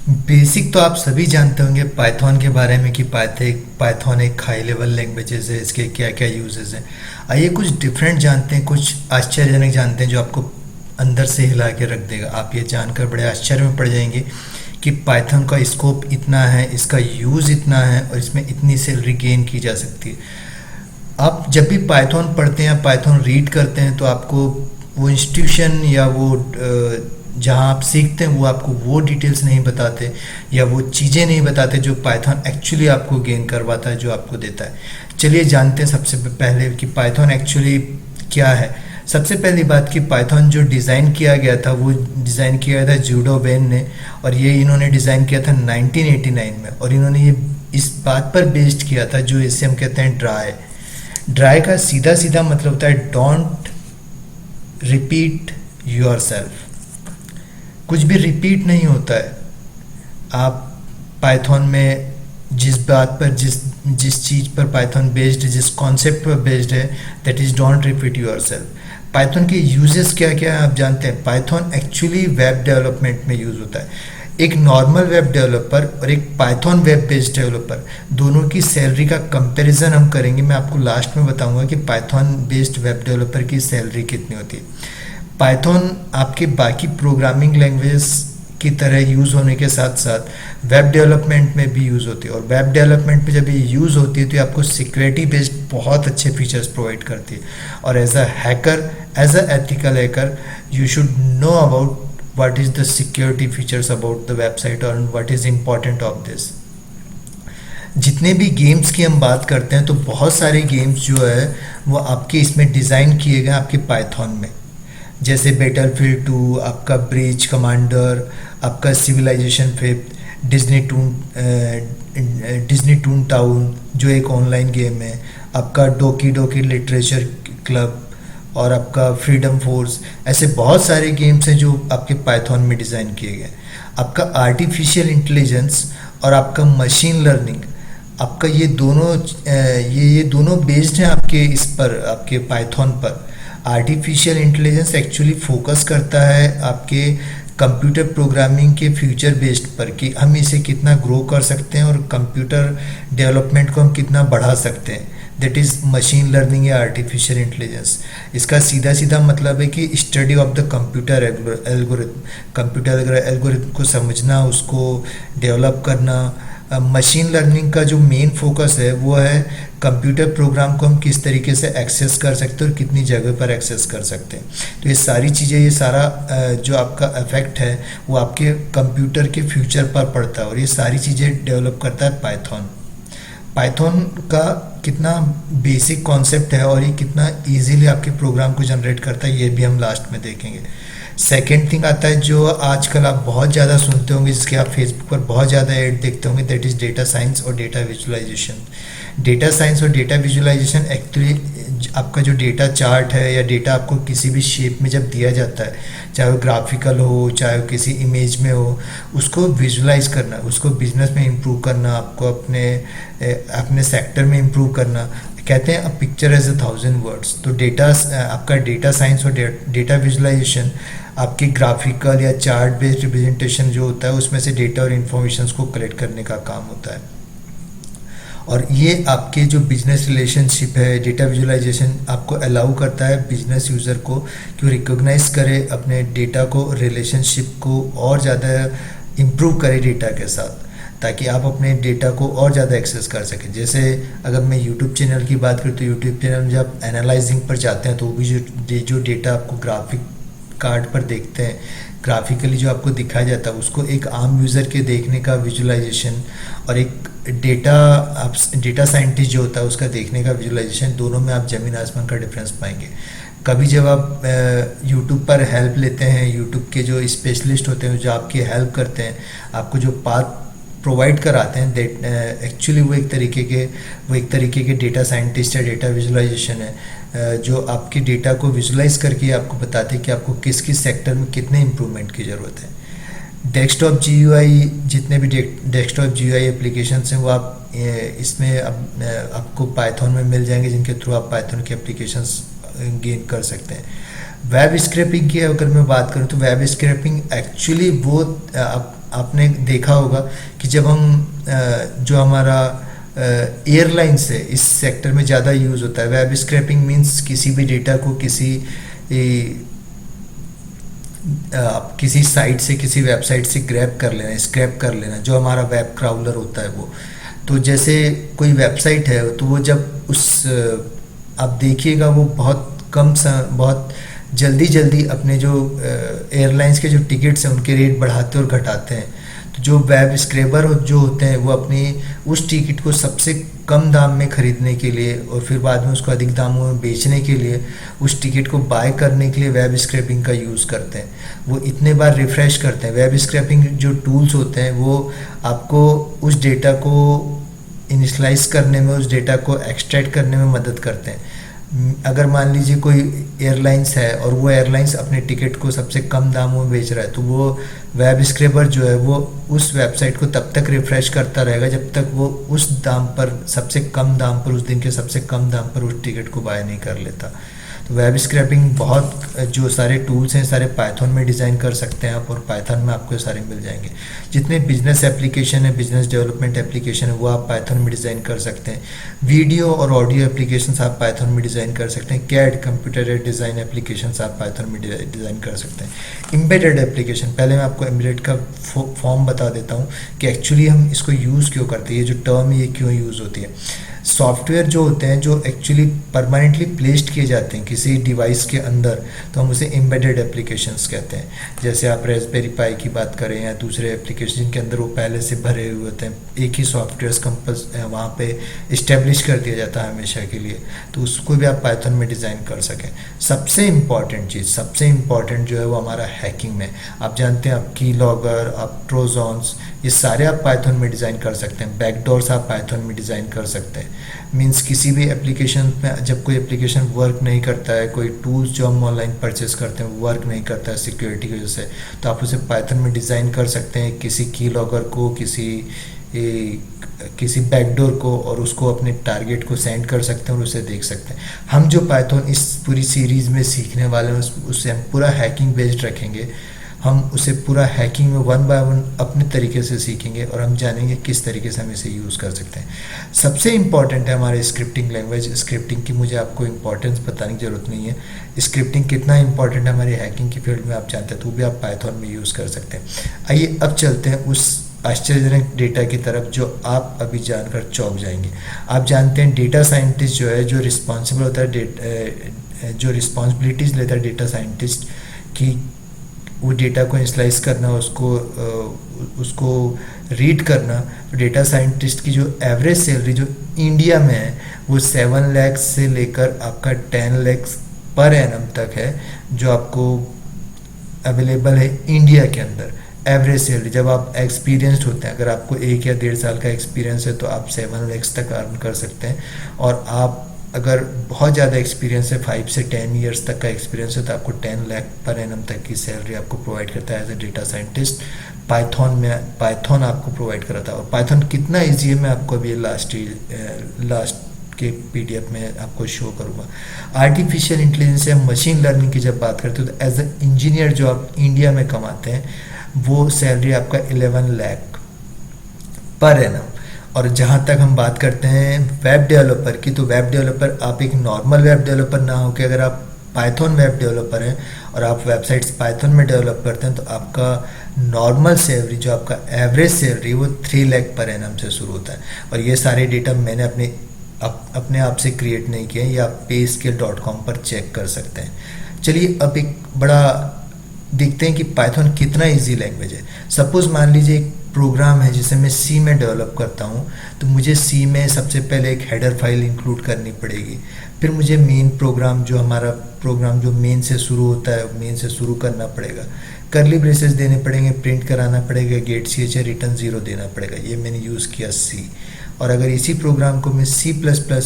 Basic तो आप सभी जानते होंगे पाइथन के बारे में कि पाइथन एक हाई लेवल लैंग्वेजेस है, इसके क्या क्या यूजेस हैं। आइए कुछ डिफरेंट जानते हैं, कुछ आश्चर्यजनक जानते हैं जो आपको अंदर से हिला के रख देगा। आप ये जानकर बड़े आश्चर्य में पड़ जाएंगे कि पाइथन का स्कोप इतना है, इसका यूज़ इतना है और इसमें इतनी सैलरी गेन की जा सकती है। आप जब भी पाइथन पढ़ते हैं, पाइथन रीड करते हैं, तो आपको वो इंस्टीट्यूशन या वो जहाँ आप सीखते हैं वो आपको वो डिटेल्स नहीं बताते या वो चीज़ें नहीं बताते जो पाइथन एक्चुअली आपको गेन करवाता है, जो आपको देता है। चलिए जानते हैं सबसे पहले कि पाइथन एक्चुअली क्या है। सबसे पहली बात कि पाइथन जो डिज़ाइन किया गया था वो डिज़ाइन किया गया था जूडो वेन ने, और ये इन्होंने डिज़ाइन किया था 1989 में, और इन्होंने ये इस बात पर बेस्ड किया था जो इसे हम कहते हैं ड्राई। ड्राई का सीधा सीधा मतलब होता है डोंट रिपीट योर सेल्फ। कुछ भी रिपीट नहीं होता है। आप पाइथन में जिस बात पर जिस चीज़ पर पाइथन बेस्ड, जिस कॉन्सेप्ट पर बेस्ड है, that is don't repeat your self. Python के यूजेस क्या क्या है आप जानते हैं। पाइथन एक्चुअली वेब डेवलपमेंट में यूज़ होता है। एक नॉर्मल वेब डेवलपर और एक पाइथन वेब बेस्ड डेवलपर, दोनों की सैलरी का कंपैरिजन हम करेंगे। मैं आपको लास्ट में बताऊंगा कि पाइथन बेस्ड वेब डेवलपर की सैलरी कितनी होती है। पाइथन आपके बाकी प्रोग्रामिंग लैंग्वेज की तरह यूज़ होने के साथ साथ वेब डेवलपमेंट में भी यूज़ होती है, और वेब डेवलपमेंट में जब ये यूज़ होती है तो ये आपको सिक्योरिटी बेस्ड बहुत अच्छे फीचर्स प्रोवाइड करती है। और as a hacker, as a ethical hacker, you should know about what is the security features about the website और what is important of this। जितने भी गेम्स की हम बात करते हैं तो बहुत सारे गेम्स जो है वो आपके इसमें डिज़ाइन किए गए आपके पाइथन में, जैसे बैटलफील्ड 2, आपका ब्रीच कमांडर, आपका सिविलाइजेशन 5, डिज्नी टून टाउन जो एक ऑनलाइन गेम है, आपका डोकी डोकी लिटरेचर क्लब और आपका फ्रीडम फोर्स। ऐसे बहुत सारे गेम्स हैं जो आपके पाइथन में डिज़ाइन किए गए। आपका आर्टिफिशियल इंटेलिजेंस और आपका मशीन लर्निंग, आपका ये दोनों बेस्ड हैं आपके इस पर, आपके पाइथन पर। आर्टिफिशियल इंटेलिजेंस एक्चुअली फोकस करता है आपके कंप्यूटर प्रोग्रामिंग के फ्यूचर बेस्ड पर कि हम इसे कितना ग्रो कर सकते हैं और कंप्यूटर डेवलपमेंट को हम कितना बढ़ा सकते हैं। दैट इज़ मशीन लर्निंग या आर्टिफिशियल इंटेलिजेंस। इसका सीधा सीधा मतलब है कि study of the computer algorithm, computer algorithm को समझना, उसको डेवलप करना। मशीन लर्निंग का जो मेन फोकस है वो है कंप्यूटर प्रोग्राम को हम किस तरीके से एक्सेस कर सकते हैं और कितनी जगह पर एक्सेस कर सकते हैं। तो ये सारी चीज़ें, ये सारा जो आपका इफेक्ट है वो आपके कंप्यूटर के फ्यूचर पर पड़ता है, और ये सारी चीज़ें डेवलप करता है पाइथन। पाइथन का कितना बेसिक कॉन्सेप्ट है और ये कितना इजीली आपके प्रोग्राम को जनरेट करता है, ये भी हम लास्ट में देखेंगे। सेकेंड थिंग आता है जो आजकल आप बहुत ज़्यादा सुनते होंगे, जिसके आप फेसबुक पर बहुत ज़्यादा ऐड देखते होंगे, दैट इज़ डेटा साइंस और डेटा विजुअलाइजेशन। डेटा साइंस और डेटा विजुअलाइजेशन एक्चुअली आपका जो डेटा चार्ट है या डेटा आपको किसी भी शेप में जब दिया जाता है, चाहे वो ग्राफिकल हो चाहे वो किसी इमेज में हो, उसको विजुअलाइज करना, उसको बिजनेस में इम्प्रूव करना, आपको अपने सेक्टर में इम्प्रूव करना। कहते हैं अ पिक्चर एज 1000 वर्ड्स। तो आपका डेटा साइंस और डेटा विजुअलाइजेशन आपके ग्राफिकल या चार्ट बेस्ड रिप्रेजेंटेशन जो होता है उसमें से डेटा और इन्फॉर्मेशन को कलेक्ट करने का काम होता है। और ये आपके जो बिजनेस रिलेशनशिप है, डेटा विजुअलाइजेशन आपको अलाउ करता है बिजनेस यूज़र को कि वो रिकॉग्नाइज करे अपने डेटा को, रिलेशनशिप को और ज़्यादा इम्प्रूव करे डेटा के साथ, ताकि आप अपने डेटा को और ज़्यादा एक्सेस कर सकें। जैसे अगर मैं यूट्यूब चैनल की बात करूँ तो यूट्यूब चैनल में जब एनालाइजिंग पर जाते हैं तो वो भी जो डेटा आपको ग्राफिक कार्ड पर देखते हैं, ग्राफिकली जो आपको दिखाया जाता है, उसको एक आम यूज़र के देखने का विजुअलाइजेशन और एक डेटा साइंटिस्ट जो होता है उसका देखने का विजुअलाइजेशन, दोनों में आप ज़मीन आसमान का डिफरेंस पाएंगे। कभी जब आप यूट्यूब पर हेल्प लेते हैं, यूट्यूब के जो स्पेशलिस्ट होते हैं जो आपकी हेल्प करते हैं, आपको जो पाथ प्रोवाइड कराते हैं, एक्चुअली वो एक तरीके के डेटा साइंटिस्ट या डेटा विजुअलाइजेशन है, जो आपके डेटा को विजुअलाइज करके आपको बताते हैं कि आपको किस किस सेक्टर में कितने इम्प्रूवमेंट की ज़रूरत है। डेस्कटॉप जीयूआई, जितने भी डेस्कटॉप जीयूआई एप्लीकेशंस हैं वो आप इसमें आपको पाइथन में मिल जाएंगे, जिनके थ्रू आप पाइथन की एप्लीकेशंस गेन कर सकते हैं। वेब स्क्रैपिंग की अगर मैं बात करूं तो वेब स्क्रैपिंग एक्चुअली वो आपने देखा होगा कि जब हम जो हमारा एयरलाइंस है इस सेक्टर में ज़्यादा यूज़ होता है। वेब स्क्रैपिंग मीन्स किसी भी डेटा को किसी साइट से, किसी वेबसाइट से ग्रैब कर लेना, स्क्रैप कर लेना, जो हमारा वेब क्राउलर होता है वो। तो जैसे कोई वेबसाइट है तो वो जब आप देखिएगा वो बहुत जल्दी जल्दी अपने जो एयरलाइंस के जो टिकट्स हैं उनके रेट बढ़ाते और घटाते हैं। तो जो वेब स्क्रैपर जो होते हैं वो अपनी उस टिकट को सबसे कम दाम में खरीदने के लिए और फिर बाद में उसको अधिक दामों में बेचने के लिए, उस टिकट को बाय करने के लिए वेब स्क्रैपिंग का यूज़ करते हैं। वो इतने बार रिफ़्रेश करते हैं। वेब स्क्रैपिंग जो टूल्स होते हैं वो आपको उस डेटा को इनिशलाइज करने में, उस डेटा को एक्सट्रैक्ट करने में मदद करते हैं। अगर मान लीजिए कोई एयरलाइंस है और वो एयरलाइंस अपने टिकट को सबसे कम दामों में बेच रहा है, तो वो वेब स्क्रैपर जो है वो उस वेबसाइट को तब तक रिफ़्रेश करता रहेगा जब तक वो उस दाम पर, सबसे कम दाम पर, उस दिन के सबसे कम दाम पर उस टिकट को बाय नहीं कर लेता। तो वेब स्क्रैपिंग बहुत जो सारे टूल्स हैं सारे पाइथन में डिज़ाइन कर सकते हैं आप, और पाइथन में आपको सारे मिल जाएंगे। जितने बिजनेस एप्लीकेशन है, बिजनेस डेवलपमेंट एप्लीकेशन है, वो आप पाइथन में डिज़ाइन कर सकते हैं। वीडियो और ऑडियो एप्लीकेशंस आप पाइथन में डिज़ाइन कर सकते हैं। CAD computer aided design applications आप पाइथन में डिज़ाइन कर सकते हैं। एम्बेडेड एप्लीकेशन, पहले मैं आपको एम्बेडेड का फॉर्म बता देता हूँ कि एक्चुअली हम इसको यूज़ क्यों करते हैं, ये जो टर्म ये क्यों यूज़ होती है। सॉफ्टवेयर जो होते हैं जो एक्चुअली परमानेंटली प्लेस्ड किए जाते हैं किसी डिवाइस के अंदर, तो हम उसे एम्बेडेड एप्लीकेशंस कहते हैं। जैसे आप रेस्पबेरी पाई की बात करें या दूसरे एप्लीकेशन जिनके अंदर वो पहले से भरे हुए होते हैं, एक ही सॉफ्टवेयर वहाँ पे इस्टेब्लिश कर दिया जाता है हमेशा के लिए, तो उसको भी आप पाइथन में डिज़ाइन कर सकें। सबसे इम्पॉर्टेंट चीज़, सबसे इम्पॉर्टेंट जो है वो हमारा हैकिंग में, आप जानते हैं आप की लॉगर, आप ट्रोजॉन्स, ये सारे आप पाइथन में डिज़ाइन कर सकते हैं। बैकडोर्स आप पाइथन में डिज़ाइन कर सकते हैं। मींस किसी भी एप्लीकेशन में जब कोई एप्लीकेशन वर्क नहीं करता है, कोई टूल्स जो हम ऑनलाइन परचेस करते हैं वर्क नहीं करता है सिक्योरिटी की वजह से, तो आप उसे पाइथन में डिज़ाइन कर सकते हैं, किसी की लॉगर को, किसी बैकडोर को, और उसको अपने टारगेट को सेंड कर सकते हैं और उसे देख सकते हैं। हम जो पाइथन इस पूरी सीरीज़ में सीखने वाले हैं उससे हम पूरा हैकिंग बेस्ड रखेंगे। हम उसे पूरा हैकिंग में 1 बाय 1 अपने तरीके से सीखेंगे और हम जानेंगे किस तरीके से हम इसे यूज़ कर सकते हैं। सबसे इम्पॉर्टेंट है हमारे स्क्रिप्टिंग लैंग्वेज। स्क्रिप्टिंग की मुझे आपको इम्पोर्टेंस बताने की ज़रूरत नहीं है। स्क्रिप्टिंग कितना इंपॉर्टेंट है हमारी हैकिंग की फील्ड में आप जानते हैं, तो भी आप पाइथन में यूज़ कर सकते हैं। आइए अब चलते हैं उस आश्चर्यजनक डेटा की तरफ जो आप अभी जानकर चौंक जाएंगे। आप जानते हैं डेटा साइंटिस्ट जो है, जो रिस्पॉन्सिबल होता है, जो रिस्पॉन्सिबिलिटीज़ लेता है डेटा साइंटिस्ट की, वो डेटा को इनिशलाइज करना, उसको रीड करना। तो डेटा साइंटिस्ट की जो एवरेज सैलरी जो इंडिया में है वो 7 लाख से लेकर आपका 10 लाख पर एनम तक है, जो आपको अवेलेबल है इंडिया के अंदर। एवरेज सैलरी, जब आप एक्सपीरियंस्ड होते हैं, अगर आपको 1 या 1.5 साल का एक्सपीरियंस है तो आप 7 लाख तक अर्न कर सकते हैं। और आप अगर बहुत ज़्यादा एक्सपीरियंस है, 5 से 10 ईयर्स तक का एक्सपीरियंस है, तो आपको 10 लाख पर एनम तक की सैलरी आपको प्रोवाइड करता है as a data scientist. Python आपको प्रोवाइड कराता है। और पाइथन कितना ईजी है मैं आपको अभी लास्ट के PDF में आपको शो करूँगा। आर्टिफिशियल इंटेलिजेंस या मशीन लर्निंग की जब बात करते हो तो एज ए इंजीनियर जो आप इंडिया में कमाते हैं वो सैलरी आपका 11 लाख पर एनम। और जहाँ तक हम बात करते हैं वेब डेवलपर की, तो वेब डेवलपर आप एक नॉर्मल वेब डेवलपर ना हो के अगर आप पाइथन वेब डेवलपर हैं और आप वेबसाइट्स पाइथन में डेवलप करते हैं, तो आपका नॉर्मल सैलरी जो आपका एवरेज सैलरी वो 3 लाख पर एनम से शुरू होता है। और ये सारे डेटा मैंने अपने आप से क्रिएट नहीं किए हैं, ये आप payscale.com पर चेक कर सकते हैं। चलिए अब एक बड़ा देखते हैं कि पाइथन कितना इजी लैंग्वेज है। सपोज मान लीजिए एक प्रोग्राम है जिसे मैं सी में डेवलप करता हूँ, तो मुझे सी में सबसे पहले एक हेडर फाइल इंक्लूड करनी पड़ेगी। फिर मुझे मेन प्रोग्राम जो हमारा प्रोग्राम जो मेन से शुरू होता है, मेन से शुरू करना पड़ेगा। कर्ली ब्रेसेस देने पड़ेंगे, प्रिंट कराना पड़ेगा, गेट CH रिटर्न 0 देना पड़ेगा। ये मैंने यूज़ किया सी। और अगर इसी प्रोग्राम को मैं C++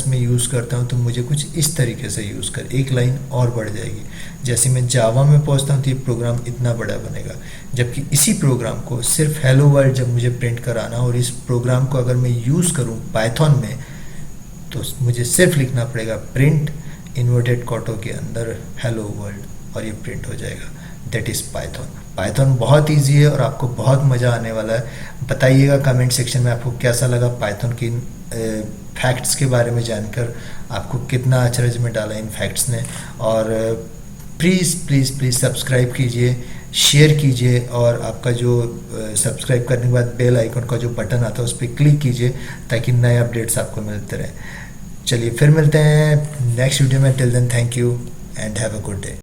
में यूज़ करता हूँ तो मुझे कुछ इस तरीके से यूज़ कर एक लाइन और बढ़ जाएगी। जैसे मैं जावा में पहुँचता हूँ तो ये प्रोग्राम इतना बड़ा बनेगा, जबकि इसी प्रोग्राम को सिर्फ हेलो वर्ल्ड जब मुझे प्रिंट कराना और इस प्रोग्राम को अगर मैं यूज़ करूँ पाइथन में तो मुझे सिर्फ लिखना पड़ेगा प्रिंट इन्वर्टेड कॉटो के अंदर हेलो वर्ल्ड और ये प्रिंट हो जाएगा। That is Python. पाइथन बहुत इजी है और आपको बहुत मज़ा आने वाला है। बताइएगा कमेंट सेक्शन में आपको कैसा लगा पाइथन की फैक्ट्स के बारे में जानकर, आपको कितना अचरज में डाला इन फैक्ट्स ने। और प्लीज़ प्लीज़ प्लीज़ सब्सक्राइब कीजिए, शेयर कीजिए, और आपका जो सब्सक्राइब करने के बाद बेल आइकन का जो बटन आता है उस पर क्लिक कीजिए ताकि नए अपडेट्स आपको मिलते रहें। चलिए फिर मिलते हैं नेक्स्ट वीडियो में। Till then thank you and have a good day.